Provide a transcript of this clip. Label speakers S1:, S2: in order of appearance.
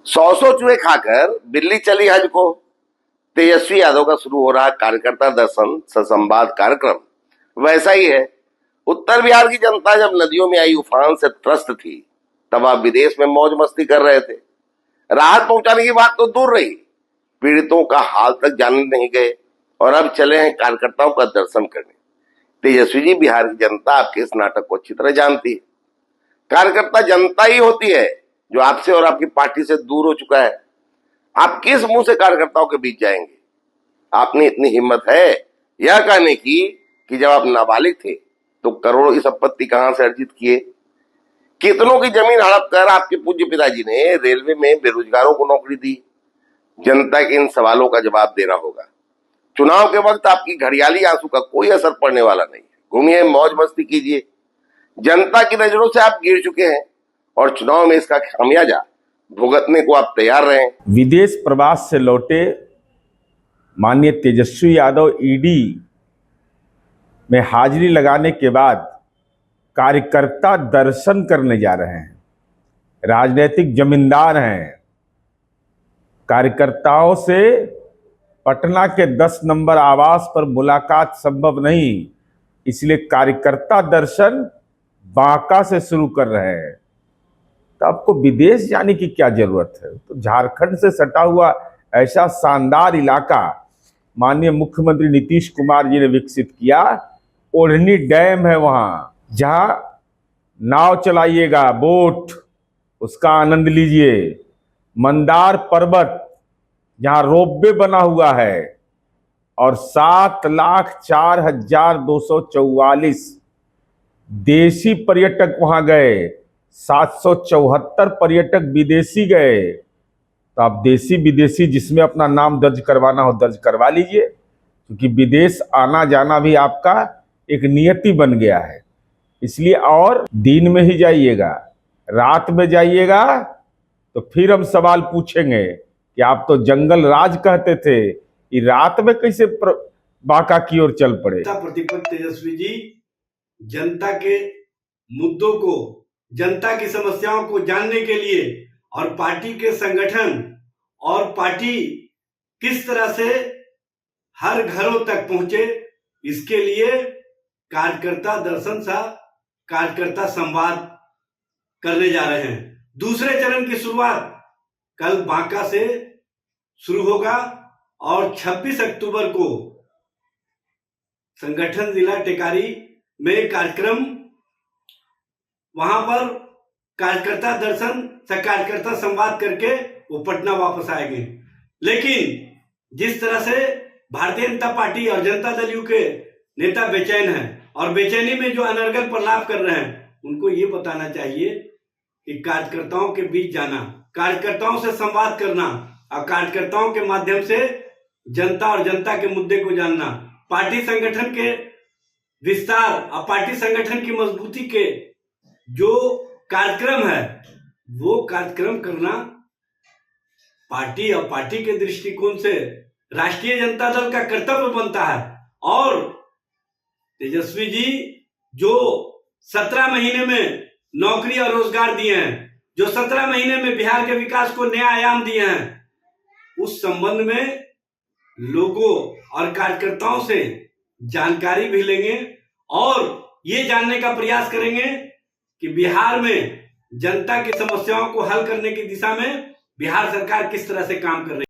S1: सौ चूहे खाकर बिल्ली चली हज को। तेजस्वी यादव का शुरू हो रहा कार्यकर्ता दर्शन संवाद कार्यक्रम वैसा ही है। उत्तर बिहार की जनता जब नदियों में आई उफान से त्रस्त थी, तब आप विदेश में मौज मस्ती कर रहे थे। राहत पहुंचाने की बात तो दूर रही, पीड़ितों का हाल तक जानने नहीं गए और अब चले हैं कार्यकर्ताओं का दर्शन करने। तेजस्वी जी, बिहार की जनता आपके इस नाटक को अच्छी तरह जानती है। कार्यकर्ता जनता ही होती है जो आपसे और आपकी पार्टी से दूर हो चुका है। आप किस मुंह से कार्यकर्ताओं के बीच जाएंगे? आपने इतनी हिम्मत है यह कहने की कि जब आप नाबालिग थे तो करोड़ों की संपत्ति कहां से अर्जित किए? कितनों की जमीन हड़प कर आपके पूज्य पिताजी ने रेलवे में बेरोजगारों को नौकरी दी? जनता के इन सवालों का जवाब देना होगा। चुनाव के वक्त आपकी घड़ियाली आंसू का कोई असर पड़ने वाला नहीं है। घूमिए, मौज मस्ती कीजिए। जनता की नजरों से आप गिर चुके हैं और चुनाव में इसका खामियाजा भुगतने को आप तैयार रहे।
S2: विदेश प्रवास से लौटे माननीय तेजस्वी यादव ईडी में हाजिरी लगाने के बाद कार्यकर्ता दर्शन करने जा रहे हैं। राजनीतिक जमींदार हैं। कार्यकर्ताओं से पटना के 10 नंबर आवास पर मुलाकात संभव नहीं, इसलिए कार्यकर्ता दर्शन बांका से शुरू कर रहे हैं। तो आपको विदेश जाने की क्या जरूरत है? तो झारखंड से सटा हुआ ऐसा शानदार इलाका माननीय मुख्यमंत्री नीतीश कुमार जी ने विकसित किया। ओढ़नी डैम है वहां, जहां नाव चलाइएगा, बोट, उसका आनंद लीजिए। मंदार पर्वत, जहां रोपवे बना हुआ है, और 7,04,244 देशी पर्यटक वहां गए। 774 पर्यटक विदेशी गए। तो आप देशी विदेशी जिसमें अपना नाम दर्ज करवाना हो दर्ज करवा लीजिए, क्योंकि विदेश आना जाना भी आपका एक नियति बन गया है। इसलिए और दिन में ही जाइएगा, रात में जाइएगा तो फिर हम सवाल पूछेंगे कि आप तो जंगल राज कहते थे, कि रात में कैसे बांका की ओर चल पड़े।
S3: प्रतिपक्ष तेजस्वी जी जनता के मुद्दों को, जनता की समस्याओं को जानने के लिए और पार्टी के संगठन और पार्टी किस तरह से हर घरों तक पहुंचे, इसके लिए कार्यकर्ता दर्शन सा कार्यकर्ता संवाद करने जा रहे हैं। दूसरे चरण की शुरुआत कल बांका से शुरू होगा और 26 अक्टूबर को संगठन जिला टेकारी में कार्यक्रम, वहां पर कार्यकर्ता दर्शन से कार्यकर्ता संवाद करके वो पटना वापस आएंगे। लेकिन जिस तरह से भारतीय जनता पार्टी और जनता दल यू के नेता बेचैन हैं और बेचैनी में जो अनर्गल प्रलाप कर रहे हैं, उनको ये बताना चाहिए कि कार्यकर्ताओं के बीच जाना, कार्यकर्ताओं से संवाद करना और कार्यकर्ताओं के माध्यम से जनता और जनता के मुद्दे को जानना, पार्टी संगठन के विस्तार और पार्टी संगठन की मजबूती के जो कार्यक्रम है वो कार्यक्रम करना पार्टी और पार्टी के दृष्टिकोण से राष्ट्रीय जनता दल का कर्तव्य बनता है। और तेजस्वी जी जो 17 महीने में नौकरी और रोजगार दिए हैं, जो 17 महीने में बिहार के विकास को नया आयाम दिए हैं, उस संबंध में लोगों और कार्यकर्ताओं से जानकारी भी लेंगे और ये जानने का प्रयास करेंगे कि बिहार में जनता की समस्याओं को हल करने की दिशा में बिहार सरकार किस तरह से काम कर रही है।